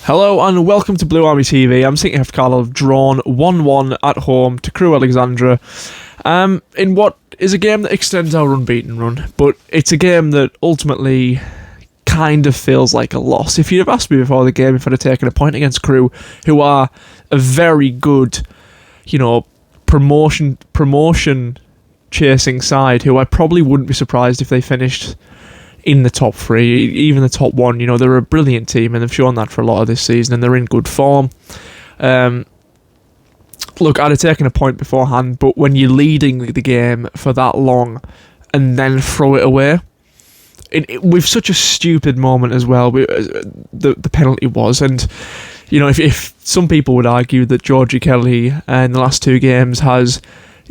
Hello and welcome to Blue Army TV. I'm St. Carlisle have drawn 1-1 at home to Crewe, Alexandra, in what is a game that extends our unbeaten run, but it's a game that ultimately kind of feels like a loss. If you'd have asked me before the game if I'd have taken a point against Crewe, who are a very good, promotion chasing side, who I probably wouldn't be surprised if they finished in the top three, even the top one. They're a brilliant team and they've shown that for a lot of this season and they're in good form. Look, I'd have taken a point beforehand, but when you're leading the game for that long and then throw it away, with such a stupid moment as well, the penalty was, and if some people would argue that Georgie Kelly in the last two games has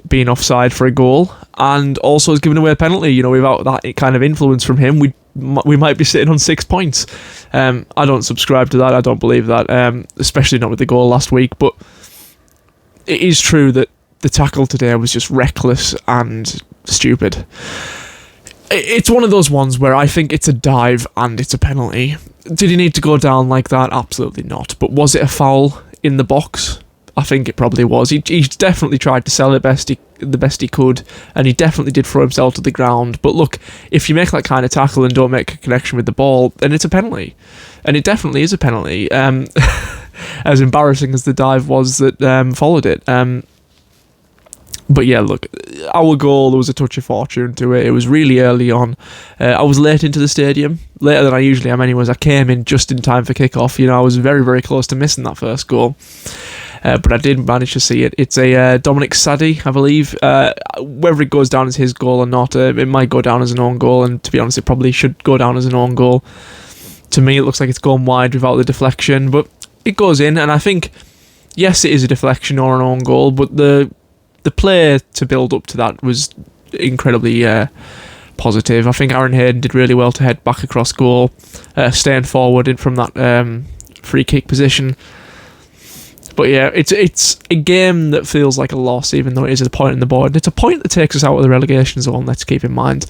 been offside for a goal and also has given away a penalty, without that kind of influence from him, we might be sitting on 6 points. I don't subscribe to that. I don't believe that, especially not with the goal last week. But it is true that the tackle today was just reckless and stupid. It's one of those ones where I think it's a dive and it's a penalty. Did he need to go down like that? Absolutely not. But was it a foul in the box? I think it probably was. He definitely tried to sell it the best he could, and he definitely did throw himself to the ground. But look, if you make that kind of tackle and don't make a connection with the ball, then it's a penalty. And it definitely is a penalty, as embarrassing as the dive was that followed it. But yeah, look, our goal, there was a touch of fortune to it. It was really early on. I was late into the stadium, later than I usually am anyways. I came in just in time for kickoff. I was very, very close to missing that first goal. But I did manage to see it. It's a Dominic Sadie, I believe. Whether it goes down as his goal or not, it might go down as an own goal, and to be honest, it probably should go down as an own goal. To me, it looks like it's gone wide without the deflection, but it goes in, and I think, yes, it is a deflection or an own goal, but the play to build up to that was incredibly positive. I think Aaron Hayden did really well to head back across goal, staying forward from that free kick position. But yeah, it's a game that feels like a loss, even though it is a point on the board. And it's a point that takes us out of the relegation zone, let's keep in mind.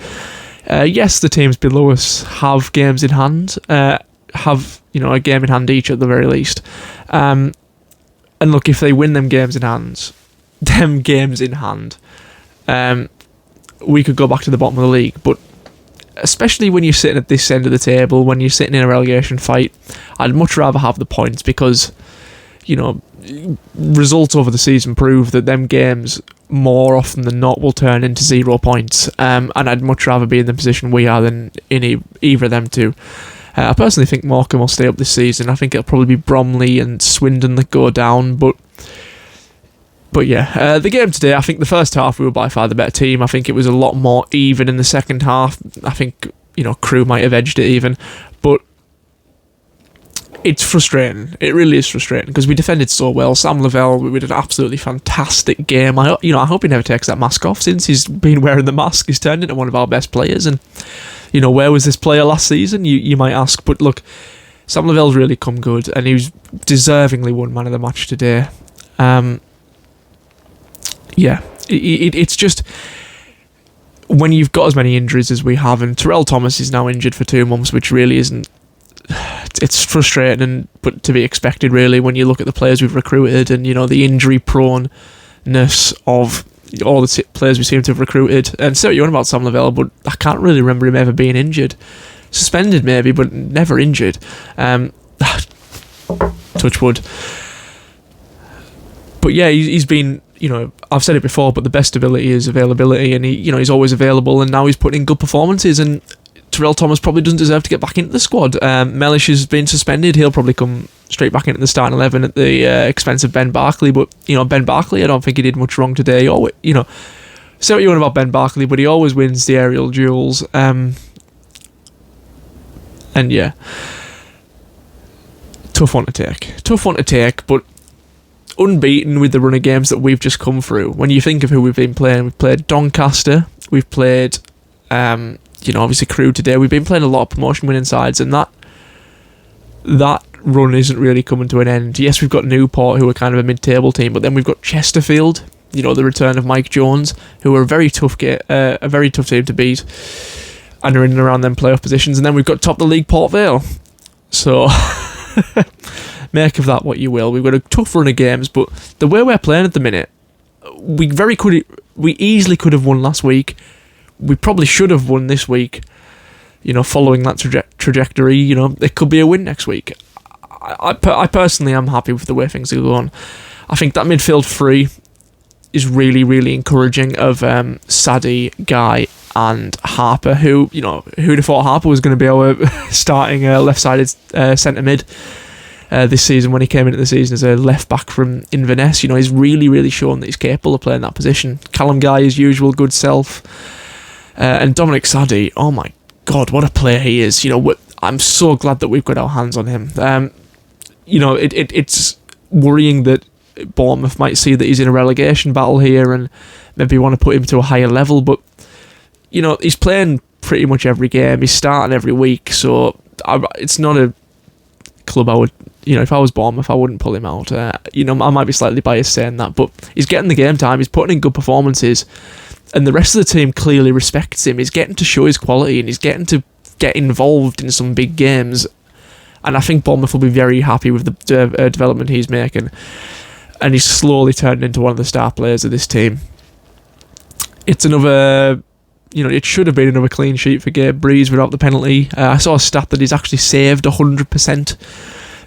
Yes, the teams below us have games in hand, have a game in hand each at the very least. And look, if they win them games in hand, we could go back to the bottom of the league. But especially when you're sitting at this end of the table, when you're sitting in a relegation fight, I'd much rather have the points because results over the season prove that them games more often than not will turn into 0 points, and I'd much rather be in the position we are than in either of them two. I personally think Morecambe will stay up this season. I think it'll probably be Bromley and Swindon that go down, but yeah, the game today, I think the first half we were by far the better team. I think it was a lot more even in the second half. I think Crewe might have edged it even, but it's frustrating. It really is frustrating because we defended so well. Sam Lavelle, we did an absolutely fantastic game. I hope he never takes that mask off. Since he's been wearing the mask, he's turned into one of our best players. And where was this player last season? You might ask, but look, Sam Lavelle's really come good, and he was deservingly won man of the match today. Yeah, it's just when you've got as many injuries as we have, and Terrell Thomas is now injured for 2 months, which really isn't. It's frustrating, but to be expected, really, when you look at the players we've recruited and the injury proneness of all the players we seem to have recruited. And so you're on about Sam Lavelle, but I can't really remember him ever being injured. Suspended maybe, but never injured. Touch wood. But yeah, he's been. I've said it before, but the best ability is availability, and he's always available, and now he's putting in good performances. And Terrell Thomas probably doesn't deserve to get back into the squad. Mellish has been suspended. He'll probably come straight back into the starting 11 at the expense of Ben Barkley. But, Ben Barkley, I don't think he did much wrong today. Say what you want about Ben Barkley, but he always wins the aerial duels. And yeah, tough one to take. But unbeaten with the run of games that we've just come through. When you think of who we've been playing, we've played Doncaster, we've played obviously Crewe today. We've been playing a lot of promotion winning sides, and that run isn't really coming to an end. Yes, we've got Newport, who are kind of a mid-table team, but then we've got Chesterfield, the return of Mike Jones, who are a very tough team to beat, and are in and around them playoff positions. And then we've got top of the league Port Vale. So make of that what you will. We've got a tough run of games, but the way we're playing at the minute, we easily could have won last week. We probably should have won this week. Following that trajectory, it could be a win next week. I personally am happy with the way things are going. I think that midfield three is really, really encouraging of Sadie, Guy and Harper, who'd have thought Harper was going to be our starting left-sided centre mid this season when he came into the season as a left-back from Inverness. He's really, really shown that he's capable of playing that position. Callum Guy, his usual good self. And Dominic Sadie, oh my God, what a player he is. I'm so glad that we've got our hands on him. It's worrying that Bournemouth might see that he's in a relegation battle here and maybe want to put him to a higher level, but he's playing pretty much every game. He's starting every week, so it's not a club I would, if I was Bournemouth, I wouldn't pull him out. I might be slightly biased saying that, but he's getting the game time, he's putting in good performances, and the rest of the team clearly respects him. He's getting to show his quality, and he's getting to get involved in some big games, and I think Bournemouth will be very happy with the development he's making, and he's slowly turning into one of the star players of this team. It's another, it should have been another clean sheet for Gabe Breeze without the penalty. I saw a stat that he's actually saved 100%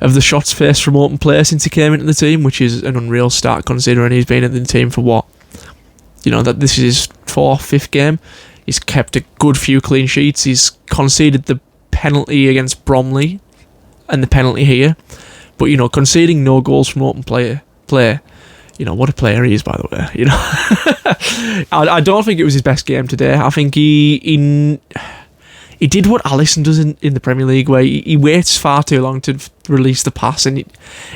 of the shots faced from open play since he came into the team, which is an unreal stat considering he's been in the team for what? That this is his 4th, 5th game. He's kept a good few clean sheets. He's conceded the penalty against Bromley and the penalty here. But, conceding no goals from open play, what a player he is, by the way. I don't think it was his best game today. I think he did what Alisson does in the Premier League, where he waits far too long to release the pass, and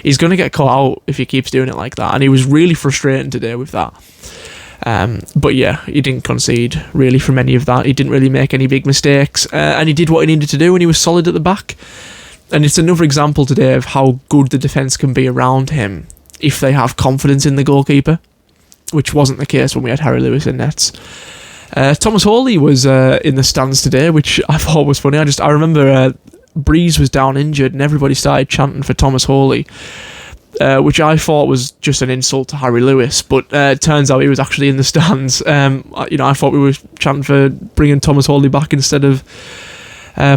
he's going to get caught out if he keeps doing it like that. And he was really frustrating today with that. But yeah, he didn't concede really from any of that. He didn't really make any big mistakes, and he did what he needed to do, and he was solid at the back. And it's another example today of how good the defence can be around him if they have confidence in the goalkeeper, which wasn't the case when we had Harry Lewis in nets. Thomas Hawley was in the stands today, which I thought was funny. I remember Breeze was down injured and everybody started chanting for Thomas Hawley, which I thought was just an insult to Harry Lewis, but it turns out he was actually in the stands. I thought we were chanting for bringing Thomas Hawley back instead of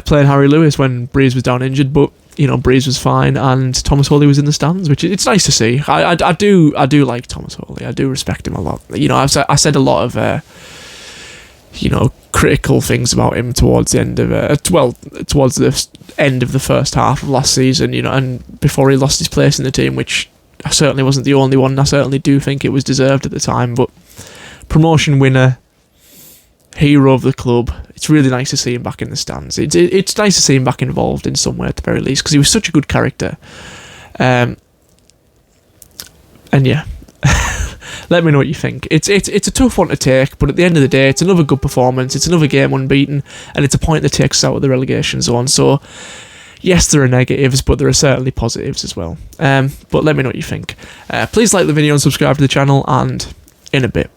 playing Harry Lewis when Breeze was down injured, but Breeze was fine and Thomas Hawley was in the stands, which it's nice to see. I do like Thomas Hawley. I do respect him a lot. I said a lot of critical things about him towards the end of towards the end of the first half of last season, and before he lost his place in the team, which I certainly wasn't the only one. I certainly do think it was deserved at the time, but promotion winner, hero of the club. It's really nice to see him back in the stands. It's nice to see him back involved in some way at the very least, because he was such a good character. And yeah, let me know what you think. It's a tough one to take, but at the end of the day, it's another good performance. It's another game unbeaten, and it's a point that takes us out of the relegation zone. So yes, there are negatives, but there are certainly positives as well. But let me know what you think. Please like the video and subscribe to the channel, and in a bit.